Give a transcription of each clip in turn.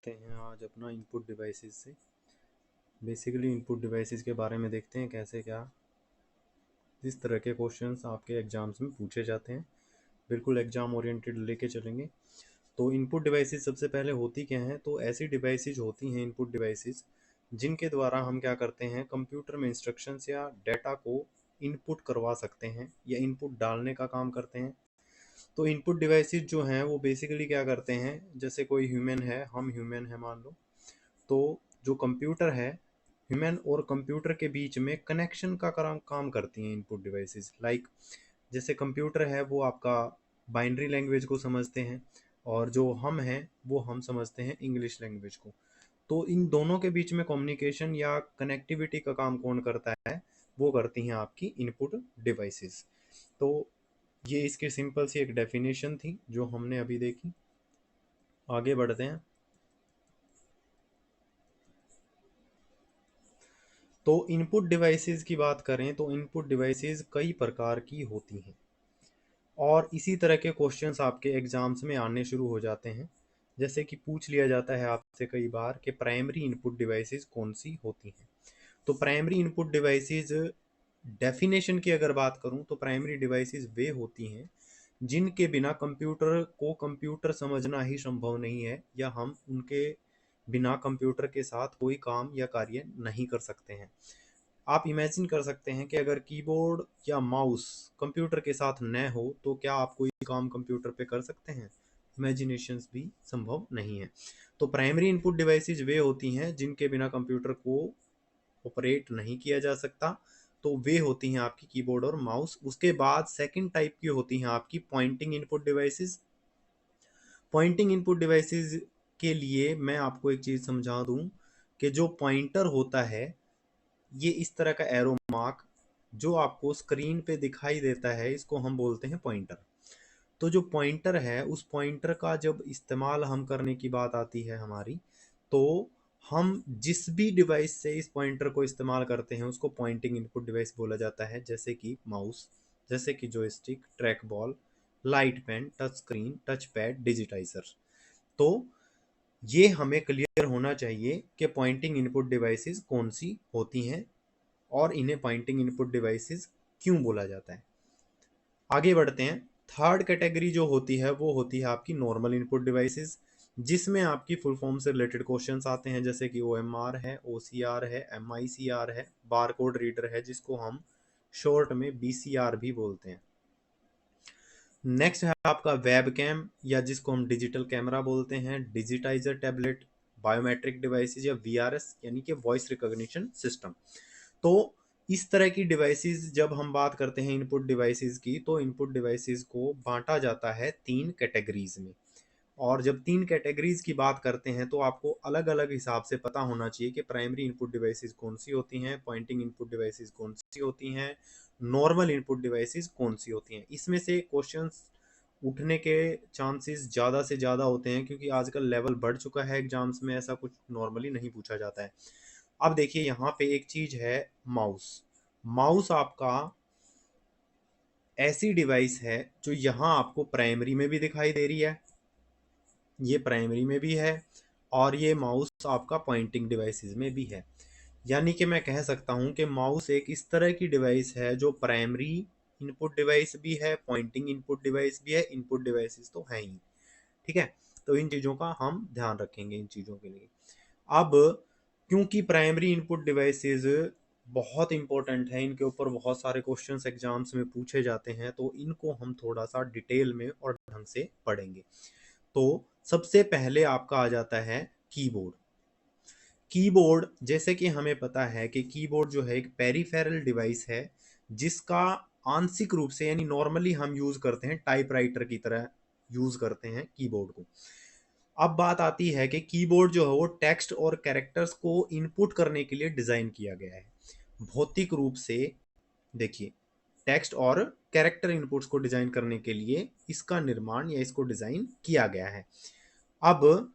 करते हैं आज अपना इनपुट डिवाइसेस से। बेसिकली इनपुट डिवाइसेस के बारे में देखते हैं कैसे क्या किस तरह के क्वेश्चंस आपके एग्जाम्स में पूछे जाते हैं। बिल्कुल एग्जाम ओरिएंटेड लेके चलेंगे। तो इनपुट डिवाइसेस सबसे पहले होती क्या हैं? तो ऐसी डिवाइसेस होती हैं इनपुट डिवाइसेस जिनके द्वारा हम क्या करते हैं, कंप्यूटर में इंस्ट्रक्शंस या डेटा को इनपुट करवा सकते हैं या इनपुट डालने का काम करते हैं। तो इनपुट डिवाइसेस जो हैं वो बेसिकली क्या करते हैं, जैसे कोई ह्यूमन है, हम ह्यूमन है मान लो, तो जो कंप्यूटर है, ह्यूमन और कंप्यूटर के बीच में कनेक्शन का काम करती हैं इनपुट डिवाइसेस। लाइक जैसे कंप्यूटर है वो आपका बाइनरी लैंग्वेज को समझते हैं और जो हम हैं वो हम समझते हैं इंग्लिश लैंग्वेज को। तो इन दोनों के बीच में कम्युनिकेशन या कनेक्टिविटी का काम कौन करता है? वो करती हैं आपकी इनपुट डिवाइसेस। तो ये इसकी सिंपल सी एक डेफिनेशन थी जो हमने अभी देखी। आगे बढ़ते हैं। तो इनपुट डिवाइसेस की बात करें तो इनपुट डिवाइसेस कई प्रकार की होती हैं और इसी तरह के क्वेश्चंस आपके एग्जाम्स में आने शुरू हो जाते हैं। जैसे कि पूछ लिया जाता है आपसे कई बार कि प्राइमरी इनपुट डिवाइसेस कौन सी होती हैं। तो प्राइमरी इनपुट डिवाइसेस डेफिनेशन की अगर बात करूं तो प्राइमरी डिवाइसेस वे होती हैं जिनके बिना कंप्यूटर को कंप्यूटर समझना ही संभव नहीं है, या हम उनके बिना कंप्यूटर के साथ कोई काम या कार्य नहीं कर सकते हैं। आप इमेजिन कर सकते हैं कि अगर कीबोर्ड या माउस कंप्यूटर के साथ न हो तो क्या आप कोई काम कंप्यूटर पे कर सकते हैं? इमेजिनेशंस भी संभव नहीं है। तो प्राइमरी इनपुट डिवाइसेस वे होती हैं जिनके बिना कंप्यूटर को ऑपरेट नहीं किया जा सकता। तो वे होती हैं आपकी कीबोर्ड और माउस। उसके बाद सेकंड टाइप की होती हैं आपकी pointing input devices. Pointing input devices के लिए मैं आपको एक चीज़ समझा दूं कि जो पॉइंटर होता है, ये इस तरह का एरो मार्क जो आपको स्क्रीन पे दिखाई देता है, इसको हम बोलते हैं पॉइंटर। तो जो पॉइंटर है, उस पॉइंटर का जब इस्तेमाल हम करने की बात आती है हमारी, तो हम जिस भी डिवाइस से इस पॉइंटर को इस्तेमाल करते हैं उसको पॉइंटिंग इनपुट डिवाइस बोला जाता है। जैसे कि माउस, जैसे कि joystick, track ball, light pen, touch screen, touch pad, digitiser. तो ये हमें क्लियर होना चाहिए कि पॉइंटिंग इनपुट डिवाइसेस कौन सी होती हैं और इन्हें पॉइंटिंग इनपुट डिवाइसेस क्यों बोला जाता है। आगे बढ़ते हैं। थर्ड कैटेगरी जो होती है वो होती है आपकी नॉर्मल इनपुट डिवाइसेस, जिसमें आपकी फुल फॉर्म से रिलेटेड क्वेश्चंस आते हैं। जैसे कि OMR है, OCR है, MICR है, बारकोड रीडर है जिसको हम शॉर्ट में BCR भी बोलते हैं। नेक्स्ट है आपका वेब कैम, या जिसको हम डिजिटल कैमरा बोलते हैं, डिजिटाइजर टैबलेट, बायोमेट्रिक डिवाइसेस या VRS यानी कि वॉइस रिकॉग्निशन सिस्टम। तो इस तरह की डिवाइसेस जब हम बात करते हैं इनपुट डिवाइसेस की, तो इनपुट डिवाइसेस को बांटा जाता है 3 कैटेगरीज में। और जब 3 कैटेगरीज की बात करते हैं तो आपको अलग अलग हिसाब से पता होना चाहिए कि प्राइमरी इनपुट डिवाइसेस कौन सी होती हैं, पॉइंटिंग इनपुट डिवाइसेस कौन सी होती हैं, नॉर्मल इनपुट डिवाइसेस कौन सी होती हैं। इसमें से क्वेश्चंस उठने के चांसेस ज़्यादा से ज़्यादा होते हैं क्योंकि आजकल लेवल बढ़ चुका है एग्जाम्स में, ऐसा कुछ नॉर्मली नहीं पूछा जाता है। अब देखिए यहाँ पे एक चीज़ है, माउस। माउस आपका ऐसी डिवाइस है जो यहाँ आपको प्राइमरी में भी दिखाई दे रही है, ये प्राइमरी में भी है, और ये माउस आपका पॉइंटिंग डिवाइसेस में भी है। यानी कि मैं कह सकता हूँ कि माउस एक इस तरह की डिवाइस है जो प्राइमरी इनपुट डिवाइस भी है, पॉइंटिंग इनपुट डिवाइस भी है, इनपुट डिवाइसेस तो है ही। ठीक है, तो इन चीज़ों का हम ध्यान रखेंगे इन चीज़ों के लिए। अब क्योंकि प्राइमरी इनपुट डिवाइसेस बहुत इंपॉर्टेंट है, इनके ऊपर बहुत सारे क्वेश्चंस एग्जाम्स में पूछे जाते हैं, तो इनको हम थोड़ा सा डिटेल में और ढंग से पढ़ेंगे। तो सबसे पहले आपका आ जाता है कीबोर्ड। कीबोर्ड, जैसे कि हमें पता है कि कीबोर्ड जो है एक पेरिफेरल डिवाइस है जिसका आंशिक रूप से, यानी नॉर्मली हम यूज करते हैं टाइपराइटर की तरह यूज करते हैं कीबोर्ड को। अब बात आती है कि कीबोर्ड जो है वो टेक्स्ट और कैरेक्टर्स को इनपुट करने के लिए डिजाइन किया गया है। भौतिक रूप से देखिए, टेक्स्ट और कैरेक्टर इनपुट्स को डिजाइन करने के लिए इसका निर्माण या इसको डिजाइन किया गया है। अब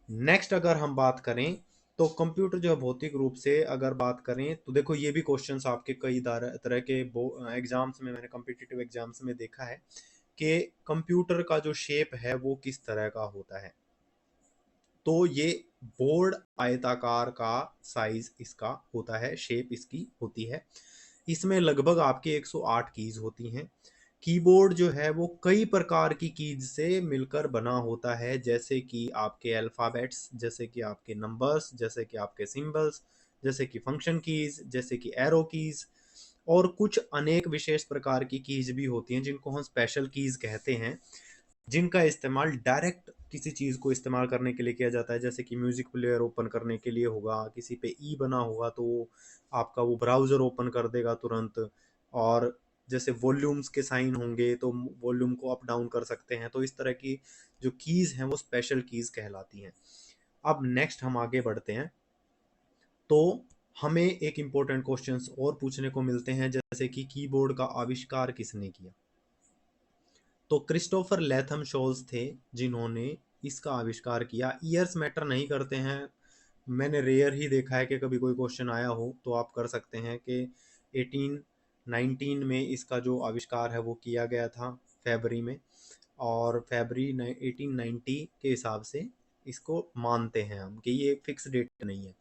नेक्स्ट अगर हम बात करें तो कंप्यूटर जो है भौतिक रूप से अगर बात करें तो देखो, ये भी क्वेश्चंस आपके कई तरह के एग्जाम्स में, मैंने कॉम्पिटिटिव एग्जाम्स में देखा है कि कंप्यूटर का जो शेप है वो किस तरह का होता है। तो ये बोर्ड आयताकार का साइज इसका होता है, शेप इसकी होती है। इसमें लगभग आपके 108 कीज होती हैं। कीबोर्ड जो है वो कई प्रकार की कीज से मिलकर बना होता है, जैसे कि आपके अल्फ़ाबेट्स, जैसे कि आपके नंबर्स, जैसे कि आपके सिंबल्स, जैसे कि फंक्शन कीज, जैसे कि एरो कीज, और कुछ अनेक विशेष प्रकार की कीज भी होती हैं जिनको हम स्पेशल कीज कहते हैं, जिनका इस्तेमाल डायरेक्ट किसी चीज़ को इस्तेमाल करने के लिए किया जाता है। जैसे कि म्यूज़िक प्लेयर ओपन करने के लिए होगा, किसी पे ई बना होगा तो आपका वो ब्राउज़र ओपन कर देगा तुरंत। और जैसे वॉल्यूम्स के साइन होंगे तो वॉल्यूम को अप डाउन कर सकते हैं। तो इस तरह की जो कीज़ हैं वो स्पेशल कीज़ कहलाती हैं। अब नेक्स्ट हम आगे बढ़ते हैं, तो हमें एक इम्पोर्टेंट क्वेश्चंस और पूछने को मिलते हैं, जैसे कि कीबोर्ड का आविष्कार किसने किया। तो क्रिस्टोफर लेथम शोल्स थे जिन्होंने इसका आविष्कार किया। ईयर्स मैटर नहीं करते हैं, मैंने रेयर ही देखा है कि कभी कोई क्वेश्चन आया हो, तो आप कर सकते हैं कि 1819 में इसका जो आविष्कार है वो किया गया था फरवरी में, और फरवरी 1890 के हिसाब से इसको मानते हैं हम कि ये फिक्स डेट नहीं है।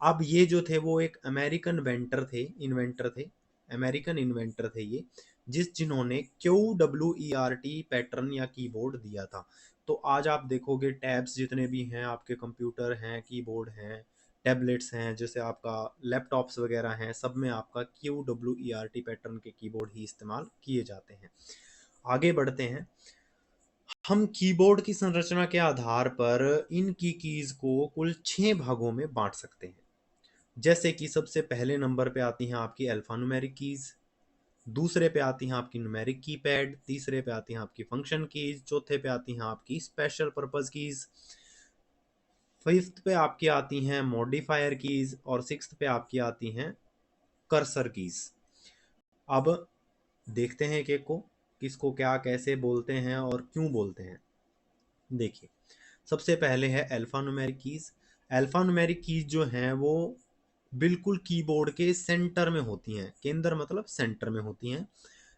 अब ये जो थे वो एक अमेरिकन इन्वेंटर थे, अमेरिकन इन्वेंटर थे ये, जिन्होंने QWERT पैटर्न या कीबोर्ड दिया था। तो आज आप देखोगे टैब्स जितने भी हैं आपके, कंप्यूटर हैं, कीबोर्ड हैं, टैबलेट्स हैं, जैसे आपका लैपटॉप्स वगैरह हैं, सब में आपका QWERT पैटर्न के कीबोर्ड ही इस्तेमाल किए जाते हैं। आगे बढ़ते हैं, हम कीबोर्ड की संरचना के आधार पर इनकी कीज को कुल 6 भागों में बांट सकते हैं। जैसे कि सबसे पहले नंबर पे आती हैं आपकी अल्फा न्यूमेरिक कीज, दूसरे पे आती हैं आपकी न्यूमेरिक कीपैड, तीसरे पे आती हैं आपकी फंक्शन कीज, चौथे पे आती हैं आपकी स्पेशल पर्पस कीज, फिफ्थ पे आपकी आती हैं मॉडिफायर कीज, और सिक्स्थ पे आपकी आती हैं कर्सर कीज। अब देखते हैं एक एक को, किसको क्या कैसे बोलते हैं और क्यों बोलते हैं। देखिए, सबसे पहले है alpha numeric keys. Alpha numeric keys जो हैं वो बिल्कुल कीबोर्ड के सेंटर में होती हैं, केंद्र मतलब सेंटर में होती हैं।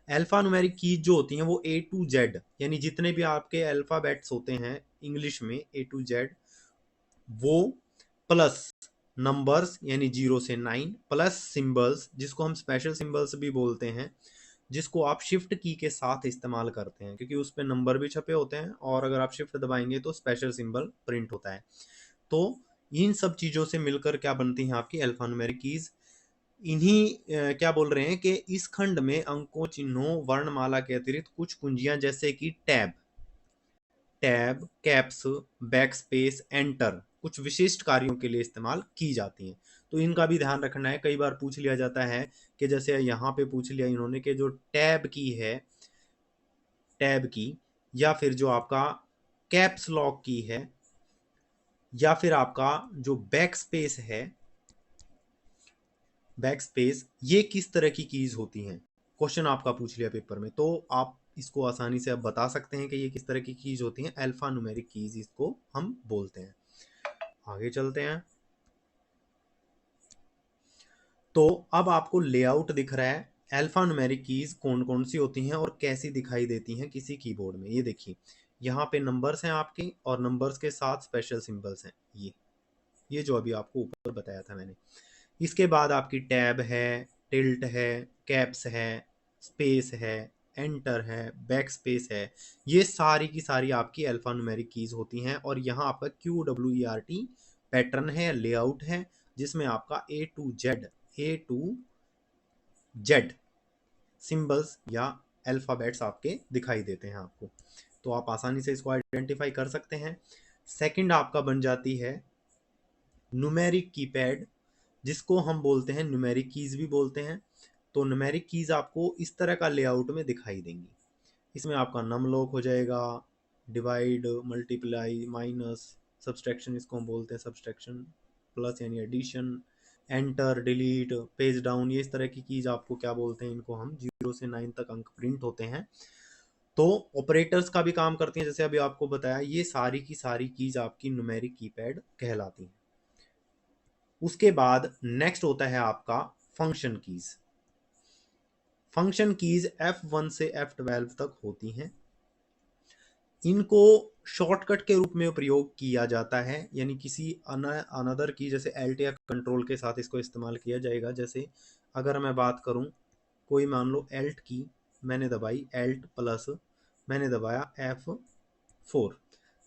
अल्फा न्यूमेरिक कीज जो होती हैं वो A to Z, यानी जितने भी आपके अल्फ़ाबेट्स होते हैं इंग्लिश में A to Z, वो प्लस नंबर्स यानी 0 से 9, प्लस सिंबल्स जिसको हम स्पेशल सिंबल्स भी बोलते हैं, जिसको आप शिफ्ट की के साथ इस्तेमाल करते हैं, क्योंकि उस पर नंबर भी छपे होते हैं और अगर आप शिफ्ट दबाएंगे तो स्पेशल सिंबल प्रिंट होता है। तो इन सब चीज़ों से मिलकर क्या बनती हैं आपकी अल्फा न्यूमेरिक कीज। इन्हीं क्या बोल रहे हैं कि इस खंड में अंकों, चिन्हों, वर्णमाला के अतिरिक्त कुछ कुंजियां जैसे कि टैब, कैप्स, बैकस्पेस, एंटर कुछ विशिष्ट कार्यों के लिए इस्तेमाल की जाती हैं। तो इनका भी ध्यान रखना है। कई बार पूछ लिया जाता है कि जैसे यहाँ पे पूछ लिया इन्होंने कि जो टैब की है, टैब की, या फिर जो आपका कैप्स लॉक की है, या फिर आपका जो बैक स्पेस है, बैक स्पेस, ये किस तरह की कीज होती हैं। क्वेश्चन आपका पूछ लिया पेपर में, तो आप इसको आसानी से अब बता सकते हैं कि ये किस तरह की कीज होती हैं। अल्फा न्यूमेरिक कीज इसको हम बोलते हैं। आगे चलते हैं, तो अब आपको लेआउट दिख रहा है। अल्फा न्यूमेरिक कीज कौन कौन सी होती हैं और कैसी दिखाई देती हैं किसी कीबोर्ड में। ये देखिए, यहाँ पे नंबर्स हैं आपके, और नंबर्स के साथ स्पेशल सिंबल्स हैं। ये जो अभी आपको ऊपर बताया था मैंने। इसके बाद आपकी टैब है, टिल्ट है, कैप्स है, स्पेस है, एंटर है, बैक स्पेस है। ये सारी की सारी आपकी अल्फा न्यूमेरिक कीज होती हैं। और यहाँ आपका QWERT पैटर्न है, लेआउट है, जिसमें आपका A to Z सिंबल्स या अल्फ़ाबेट्स आपके दिखाई देते हैं आपको। तो आप आसानी से इसको आइडेंटिफाई कर सकते हैं। सेकंड आपका बन जाती है न्यूमेरिक कीपैड, जिसको हम बोलते हैं न्यूमेरिक कीज भी बोलते हैं। तो न्यूमेरिक कीज आपको इस तरह का लेआउट में दिखाई देंगी। इसमें आपका नम लॉक हो जाएगा, डिवाइड, मल्टीप्लाई, माइनस, सब्सट्रैक्शन, इसको हम बोलते हैं सब्सट्रैक्शन, प्लस यानी addition, enter, delete, page down, ये इस तरह की कीज आपको क्या बोलते हैं, इनको हम 0 से 9 तक अंक प्रिंट होते हैं। तो ऑपरेटर्स का भी काम करती हैं, जैसे अभी आपको बताया। ये सारी की सारी कीज आपकी न्यूमेरिक कीपैड कहलाती हैं। उसके बाद नेक्स्ट होता है आपका function keys. Function keys F1 से F12 तक होती हैं। इनको शॉर्टकट के रूप में प्रयोग किया जाता है, यानी किसी अनदर की जैसे एल्ट या कंट्रोल के साथ इसको इस्तेमाल किया जाएगा। जैसे अगर मैं बात करूं, कोई मान लो एल्ट की मैंने दबाई, एल्ट प्लस मैंने दबाया F4,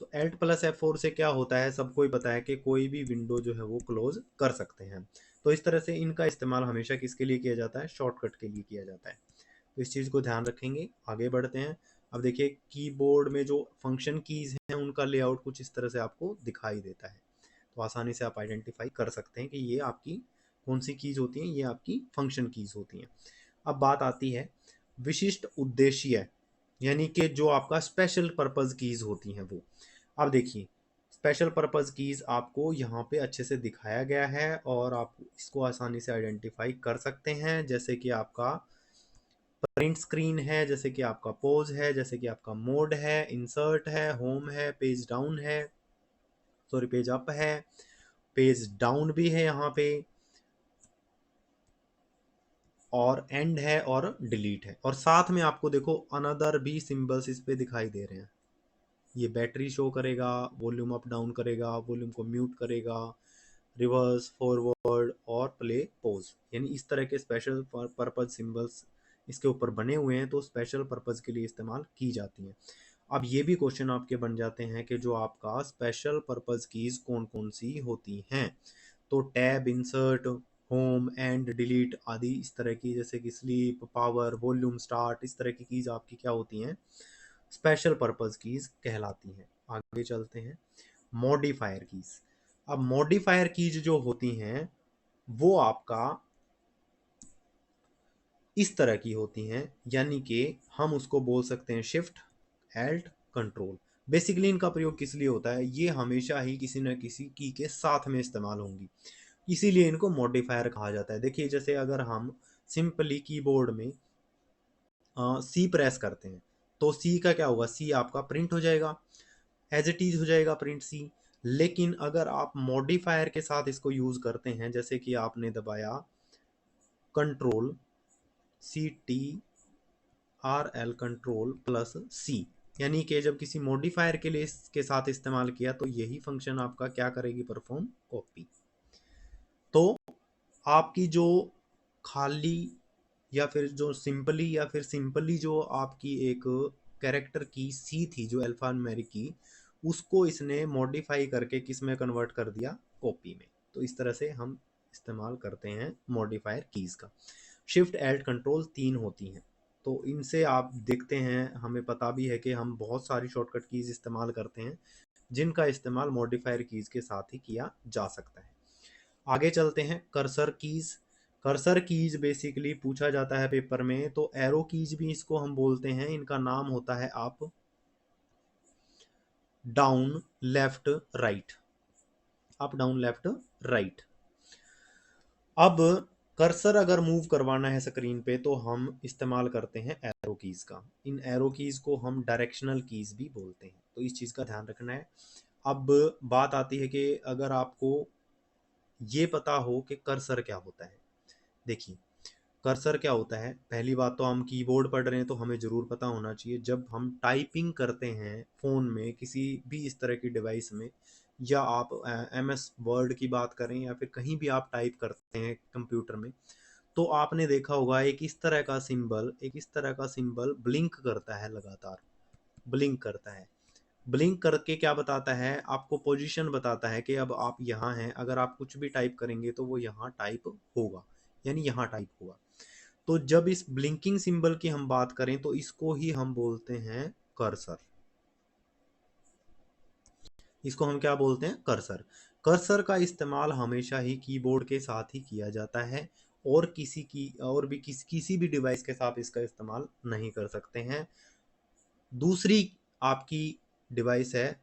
तो एल्ट प्लस F4 से क्या होता है, सबको ही पता है कि कोई भी विंडो जो है वो क्लोज कर सकते हैं। तो इस तरह से इनका इस्तेमाल हमेशा किसके लिए किया जाता है, शॉर्टकट के लिए किया जाता है। तो इस चीज़ को ध्यान रखेंगे। आगे बढ़ते हैं। अब देखिए कीबोर्ड में जो फंक्शन कीज़ हैं उनका लेआउट कुछ इस तरह से आपको दिखाई देता है। तो आसानी से आप आइडेंटिफाई कर सकते हैं कि ये आपकी कौन सी कीज़ होती हैं, ये आपकी फंक्शन कीज़ होती हैं। अब बात आती है विशिष्ट उद्देश्य, यानी कि जो आपका स्पेशल पर्पज़ कीज़ होती हैं वो। अब देखिए स्पेशल पर्पज़ कीज़ आपको यहाँ पे अच्छे से दिखाया गया है और आप इसको आसानी से आइडेंटिफाई कर सकते हैं। जैसे कि आपका प्रिंट स्क्रीन है, जैसे कि आपका पोज है, जैसे कि आपका मोड है, इंसर्ट है, होम है, पेज डाउन है, सॉरी पेज अप है, पेज डाउन भी है यहाँ पे, और एंड है और डिलीट है। और साथ में आपको देखो अनदर भी सिंबल्स इस पे दिखाई दे रहे हैं। ये बैटरी शो करेगा, वॉल्यूम अप डाउन करेगा, वॉल्यूम को म्यूट करेगा, रिवर्स फॉरवर्ड और प्ले पॉज, यानी इस तरह के स्पेशल पर्पज सिंबल्स इसके ऊपर बने हुए हैं, तो स्पेशल पर्पज के लिए इस्तेमाल की जाती हैं। अब ये भी क्वेश्चन आपके बन जाते हैं कि जो आपका स्पेशल पर्पज कीज कौन कौन सी होती हैं। तो tab, insert, home, and, delete आदि इस तरह की, जैसे कि स्लीप, पावर, वॉल्यूम, स्टार्ट, इस तरह की कीज आपकी क्या होती हैं, स्पेशल पर्पज कीज कहलाती हैं। आगे चलते हैं। Modifier keys. अब मॉडिफायर कीज जो होती हैं वो आपका इस तरह की होती हैं, यानी कि हम उसको बोल सकते हैं शिफ्ट, एल्ट, कंट्रोल। बेसिकली इनका प्रयोग किस लिए होता है, ये हमेशा ही किसी न किसी की के साथ में इस्तेमाल होंगी, इसीलिए इनको मॉडिफायर कहा जाता है। देखिए जैसे अगर हम सिंपली कीबोर्ड में सी प्रेस करते हैं तो सी का क्या होगा, सी आपका प्रिंट हो जाएगा, एज इट इज हो जाएगा प्रिंट सी। लेकिन अगर आप मॉडिफायर के साथ इसको यूज करते हैं, जैसे कि आपने दबाया कंट्रोल CTRL कंट्रोल प्लस सी, यानी कि जब किसी मॉडिफायर के लिए इसके साथ इस्तेमाल किया तो यही फंक्शन आपका क्या करेगी, परफॉर्म, कॉपी। तो आपकी जो खाली या फिर जो सिंपली जो आपकी एक कैरेक्टर की सी थी, जो अल्फान्यूमेरिक की, उसको इसने मॉडिफाई करके किस में कन्वर्ट कर दिया, कॉपी में। तो इस तरह से हम इस्तेमाल करते हैं मॉडिफायर कीज का। शिफ्ट, एल्ट, कंट्रोल 3 होती हैं। तो इनसे आप देखते हैं, हमें पता भी है कि हम बहुत सारी शॉर्टकट कीज इस्तेमाल करते हैं जिनका इस्तेमाल मॉडिफायर कीज के साथ ही किया जा सकता है। आगे चलते हैं। Cursor keys. Cursor keys basically पूछा जाता है पेपर में, तो एरो कीज भी इसको हम बोलते हैं। इनका नाम होता है up, down, left, right, up, down, left, right. अब कर्सर अगर मूव करवाना है स्क्रीन पे तो हम इस्तेमाल करते हैं एरो कीज का। इन एरो कीज को हम डायरेक्शनल कीज भी बोलते हैं, तो इस चीज का ध्यान रखना है। अब बात आती है कि अगर आपको ये पता हो कि कर्सर क्या होता है। देखिए कर्सर क्या होता है, पहली बात तो हम कीबोर्ड पढ़ रहे हैं तो हमें ज़रूर पता होना चाहिए। जब हम टाइपिंग करते हैं फ़ोन में, किसी भी इस तरह की डिवाइस में, या आप MS वर्ड की बात करें या फिर कहीं भी आप टाइप करते हैं कंप्यूटर में, तो आपने देखा होगा एक इस तरह का सिंबल ब्लिंक करता है, लगातार ब्लिंक करता है। ब्लिंक करके क्या बताता है, आपको पोजीशन बताता है कि अब आप यहाँ हैं। अगर आप कुछ भी टाइप करेंगे तो वो यहाँ टाइप होगा, यानी यहाँ टाइप होगा। तो जब इस ब्लिंकिंग सिंबल की हम बात करें तो इसको ही हम बोलते हैं कर्सर। इसको हम क्या बोलते हैं, कर्सर। कर्सर का इस्तेमाल हमेशा ही कीबोर्ड के साथ ही किया जाता है, और किसी भी डिवाइस के साथ इसका इस्तेमाल नहीं कर सकते हैं। दूसरी आपकी डिवाइस है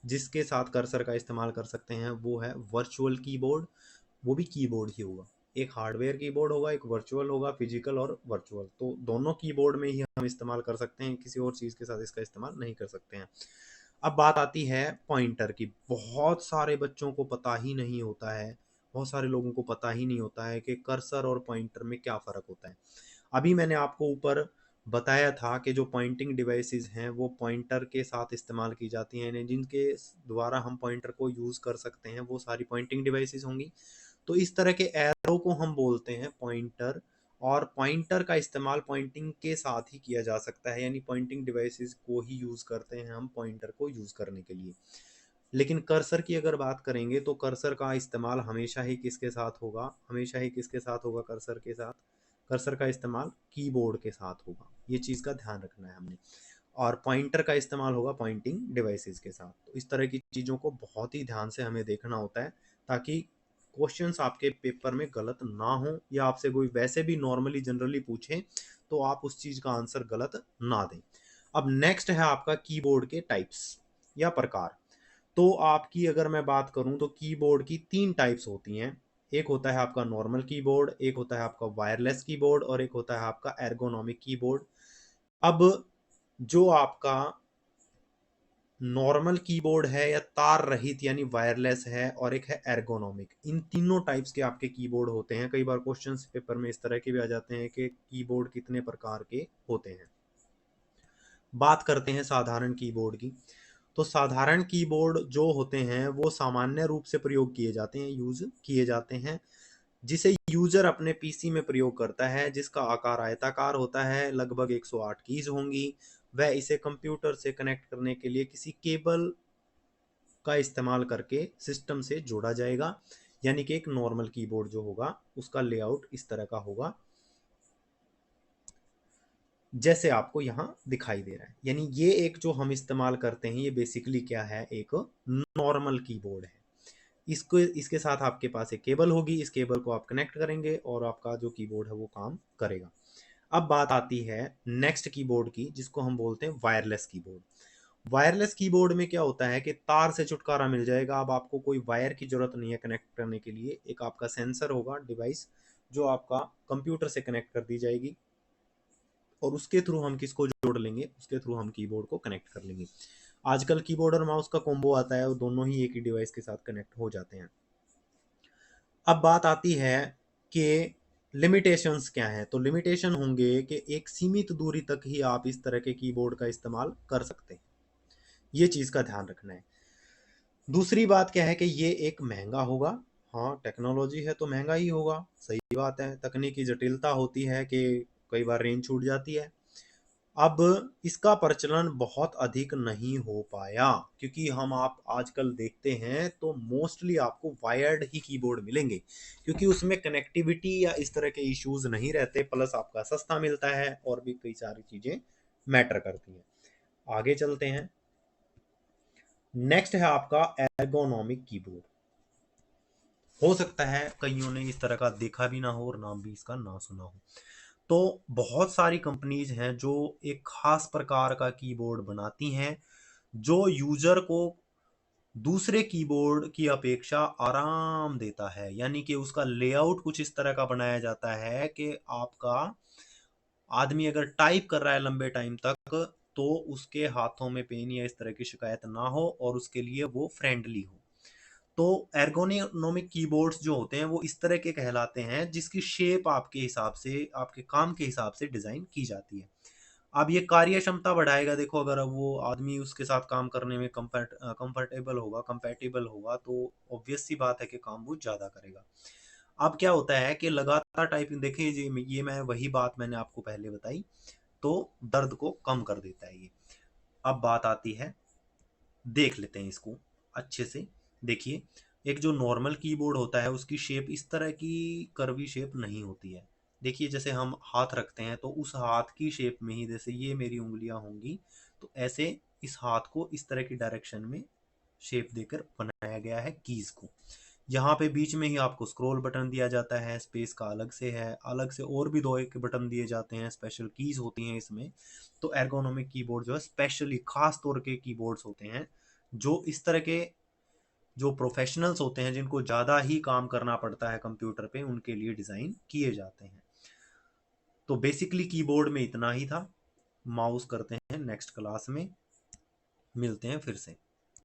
जिसके साथ कर्सर का इस्तेमाल कर सकते हैं, वो है वर्चुअल कीबोर्ड। वो भी कीबोर्ड ही होगा, एक हार्डवेयर कीबोर्ड होगा, एक वर्चुअल होगा, फिजिकल और वर्चुअल। तो दोनों कीबोर्ड में ही हम इस्तेमाल कर सकते हैं, किसी और चीज़ के साथ इसका इस्तेमाल नहीं कर सकते हैं। अब बात आती है पॉइंटर की। बहुत सारे बच्चों को पता ही नहीं होता है, बहुत सारे लोगों को पता ही नहीं होता है कि कर्सर और पॉइंटर में क्या फ़र्क होता है। अभी मैंने आपको ऊपर बताया था कि जो पॉइंटिंग डिवाइसेस हैं वो पॉइंटर के साथ इस्तेमाल की जाती हैं, यानी जिनके द्वारा हम पॉइंटर को यूज़ कर सकते हैं वो सारी पॉइंटिंग डिवाइसेस होंगी। तो इस तरह के एरो को हम बोलते हैं पॉइंटर, और पॉइंटर का इस्तेमाल पॉइंटिंग के साथ ही किया जा सकता है, यानी पॉइंटिंग डिवाइसेस को ही यूज़ करते हैं हम पॉइंटर को यूज़ करने के लिए। लेकिन कर्सर की अगर बात करेंगे तो कर्सर का इस्तेमाल हमेशा ही किसके साथ होगा, हमेशा ही किसके साथ होगा कर्सर के साथ, कर्सर का इस्तेमाल कीबोर्ड के साथ होगा। ये चीज़ का ध्यान रखना है हमने। और पॉइंटर का इस्तेमाल होगा पॉइंटिंग डिवाइसेस के साथ। तो इस तरह की चीज़ों को बहुत ही ध्यान से हमें देखना होता है ताकि क्वेश्चंस आपके पेपर में गलत ना हो, या आपसे कोई वैसे भी नॉर्मली जनरली पूछे तो आप उस चीज़ का आंसर गलत ना दें। अब नेक्स्ट है आपका कीबोर्ड के टाइप्स या प्रकार। तो आपकी अगर मैं बात करूं तो कीबोर्ड की 3 टाइप्स होती हैं। एक होता है आपका नॉर्मल कीबोर्ड, एक होता है आपका वायरलेस कीबोर्ड, और एक होता है आपका एर्गोनॉमिक कीबोर्ड। अब जो आपका नॉर्मल कीबोर्ड है या तार रहित यानी वायरलेस है, और एक है एर्गोनॉमिक, इन तीनों टाइप्स के आपके कीबोर्ड होते हैं। कई बार क्वेश्चंस पेपर में इस तरह के भी आ जाते हैं कि कीबोर्ड कितने प्रकार के होते हैं। बात करते हैं साधारण कीबोर्ड की। तो साधारण कीबोर्ड जो होते हैं वो सामान्य रूप से प्रयोग किए जाते हैं, यूज किए जाते हैं, जिसे यूजर अपने पीसी में प्रयोग करता है, जिसका आकार आयताकार होता है, लगभग 108 कीज होंगी। वह इसे कंप्यूटर से कनेक्ट करने के लिए किसी केबल का इस्तेमाल करके सिस्टम से जोड़ा जाएगा। यानी कि एक नॉर्मल कीबोर्ड जो होगा उसका लेआउट इस तरह का होगा जैसे आपको यहाँ दिखाई दे रहा है। यानी ये एक जो हम इस्तेमाल करते हैं ये बेसिकली क्या है, एक नॉर्मल कीबोर्ड है। इसको इसके साथ आपके पास एक केबल होगी, इस केबल को आप कनेक्ट करेंगे और आपका जो कीबोर्ड है वो काम करेगा। अब बात आती है नेक्स्ट कीबोर्ड की, जिसको हम बोलते हैं वायरलेस कीबोर्ड। वायरलेस कीबोर्ड में क्या होता है कि तार से छुटकारा मिल जाएगा। अब आपको कोई वायर की जरूरत नहीं है कनेक्ट करने के लिए। एक आपका सेंसर होगा, डिवाइस, जो आपका कंप्यूटर से कनेक्ट कर दी जाएगी, और उसके थ्रू हम किसको जोड़ लेंगे, उसके थ्रू हम कीबोर्ड को कनेक्ट कर लेंगे। आजकल कीबोर्ड और माउस का कॉम्बो आता है और दोनों ही एक ही डिवाइस के साथ कनेक्ट हो जाते हैं। अब बात आती है कि लिमिटेशंस क्या हैं। तो लिमिटेशन होंगे कि एक सीमित दूरी तक ही आप इस तरह के कीबोर्ड का इस्तेमाल कर सकते हैं। ये चीज़ का ध्यान रखना है। दूसरी बात क्या है कि ये एक महंगा होगा। हाँ, टेक्नोलॉजी है तो महंगा ही होगा, सही बात है। तकनीकी जटिलता होती है कि कई बार रेंज छूट जाती है। अब इसका प्रचलन बहुत अधिक नहीं हो पाया, क्योंकि हम आप आजकल देखते हैं तो मोस्टली आपको वायर्ड ही कीबोर्ड मिलेंगे, क्योंकि उसमें कनेक्टिविटी या इस तरह के इश्यूज नहीं रहते, प्लस आपका सस्ता मिलता है, और भी कई सारी चीज़ें मैटर करती हैं। आगे चलते हैं। नेक्स्ट है आपका एर्गोनॉमिक कीबोर्ड। हो सकता है कईयों ने इस तरह का देखा भी ना हो और नाम भी इसका ना सुना हो। तो बहुत सारी कंपनीज हैं जो एक खास प्रकार का कीबोर्ड बनाती हैं, जो यूजर को दूसरे कीबोर्ड की अपेक्षा आराम देता है। यानी कि उसका लेआउट कुछ इस तरह का बनाया जाता है कि आपका आदमी अगर टाइप कर रहा है लंबे टाइम तक तो उसके हाथों में पेन या इस तरह की शिकायत ना हो, और उसके लिए वो फ्रेंडली हो। तो एर्गोनोमिक कीबोर्ड्स जो होते हैं वो इस तरह के कहलाते हैं जिसकी शेप आपके हिसाब से, आपके काम के हिसाब से डिजाइन की जाती है। अब ये कार्य क्षमता बढ़ाएगा। देखो, अगर वो आदमी उसके साथ काम करने में कंफर्टेबल होगा, कंपेटेबल होगा, तो ऑब्वियस सी बात है कि काम वो ज्यादा करेगा। अब क्या होता है कि लगातार टाइपिंग, देखिए ये मैं वही बात मैंने आपको पहले बताई, तो दर्द को कम कर देता है ये। अब बात आती है, देख लेते हैं इसको अच्छे से। देखिए, एक जो नॉर्मल कीबोर्ड होता है उसकी शेप इस तरह की कर्वी शेप नहीं होती है। देखिए, जैसे हम हाथ रखते हैं तो उस हाथ की शेप में ही, जैसे ये मेरी उंगलियां होंगी तो ऐसे इस हाथ को इस तरह की डायरेक्शन में शेप देकर बनाया गया है कीज को। यहाँ पे बीच में ही आपको स्क्रॉल बटन दिया जाता है, स्पेस का अलग से है, अलग से और भी दो एक बटन दिए जाते हैं, स्पेशल कीज होती हैं इसमें। तो एर्गोनोमिक कीबोर्ड जो है स्पेशली खास तौर के कीबोर्ड्स होते हैं, जो इस तरह के जो प्रोफेशनल्स होते हैं जिनको ज़्यादा ही काम करना पड़ता है कंप्यूटर पे, उनके लिए डिज़ाइन किए जाते हैं। तो बेसिकली कीबोर्ड में इतना ही था। माउस करते हैं नेक्स्ट क्लास में, मिलते हैं फिर से।